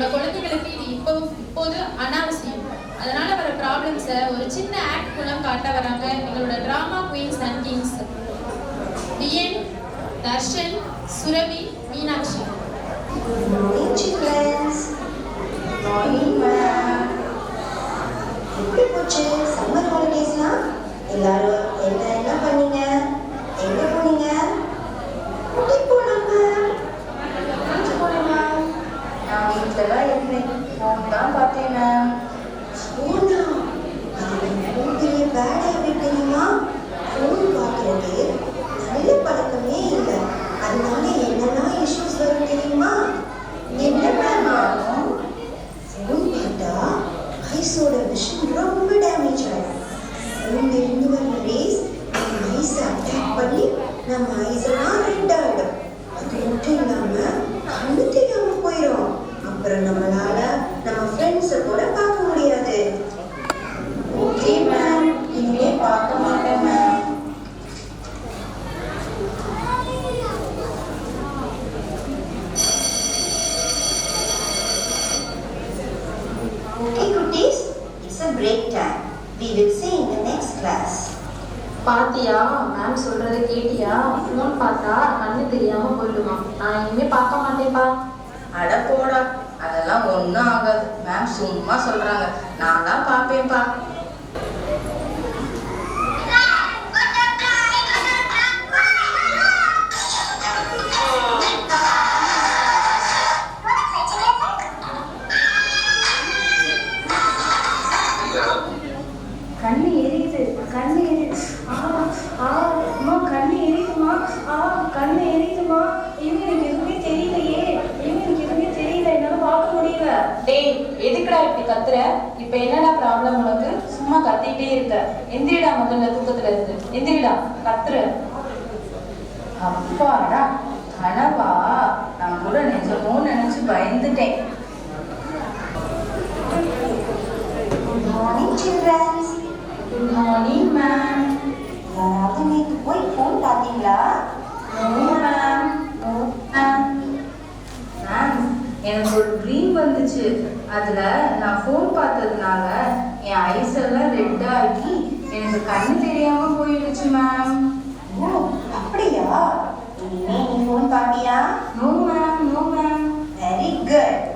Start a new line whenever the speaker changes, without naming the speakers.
உங்களோட குழந்தைகளுக்கு இது இப்போது அனாவசியம். அதனால வர ப்ராப்ளம்ஸை ஒரு சின்ன ஆக்ட் மூலம் காட்ட வராங்க எங்களோட டிராமா குயின்ஸ் அண்ட் கிங்ஸ் டிஎன், தர்ஷன், சுரபி, மீனாட்சி.
எப்படி போச்சு சம்மர் ஹாலிடேஸ்லாம்? எல்லாரும் என்ன பண்ணீங்க? எங்க போனீங்க? ஊட்டி போனோங்க.
நான் வீட்டில் தான் இருந்தேன். ஃபோன் தான் பார்த்தேன் மேம்.
ஃபோனா? அது பெரிய பேட் ஹேபிட் தெரியுமா? ஃபோன் பார்க்கறது நல்ல பழக்கமே இல்லை. அதனால என்னெல்லாம் இஷ்யூஸ் வரும் தெரியுமா? என்ன மேம் ஆகும்? ஃபோன் பார்த்தா ஐஸோட விஷன் ரொம்ப டேமேஜ் ஆகும். ஃபோன்ல இருந்து வர ரேஸ் நம்ம ஐஸை அட்டாக் பண்ணி நம்ம ஐஸெல்லாம் ரெட் ஆகிடும். அது மட்டும் இல்லாமல் கண்ணு தெரியாம போயிடும். அப்புறம் நம்மளால நம்ம ஃப்ரெண்ட்ஸை கூட பார்க்க முடியாது.
ஓகே மேம், இனிமே பார்க்க மாட்டேன் ma'am.
Okay cuties, it's a break time. We will see in the next class.
பாத்தியா மேம் சொல்றத கேட்டியா? ஃபோன் பார்த்தா கண்ணு தெரியாம போயிடுமா. நான் இனிமே பார்க்க மாட்டேன்ப்பா.
அட போடா, அதெல்லாம் ஒன்றும் ஆகாது. மேம் சும்மா சொல்றாங்க. நான் தான் பார்ப்பேன்ப்பா.
கண்ணு எரியுது, கண்ணு எரியுது. அம்மா கண்ணு எரியுதுமா, கண்ணு எரியுதுமா. இனிமே எனக்கு எதுவுமே தெரியலையே, இனிமே எனக்கு எதுவுமே தெரியல, என்னால பார்க்க முடியல.
டேய், எதுக்குடா இப்படி கத்துற? இப்ப என்னடா ப்ராப்ளம் உனக்கு? சும்மா கத்திட்டே இருக்க. எந்திரிடா முதல்ல தூக்கத்துல இருந்து. எந்திரிடா, கத்துற.
அப்பாடா, கனவா? நான் கூட நிஜமோ நினைச்சு பயந்துட்டேன்.
Good morning children.
Good morning ma'am.
யாராவது நேற்று போய் ஃபோன் பார்த்தீங்களா?
No ma'am, no ma'am. Ma'am, எனக்கு ஒரு ட்ரீம் வந்துச்சு. அதில் நான் ஃபோன் பார்த்ததுனால என் ஐஸ் எல்லாம் ரெட் ஆகி எனக்கு கண்ணு தெரியாமல் போயிடுச்சு மேம்.
ஓ அப்படியா? இனிமே நீ ஃபோன் பார்த்தியா?
No ma'am, no ma'am.
Very good.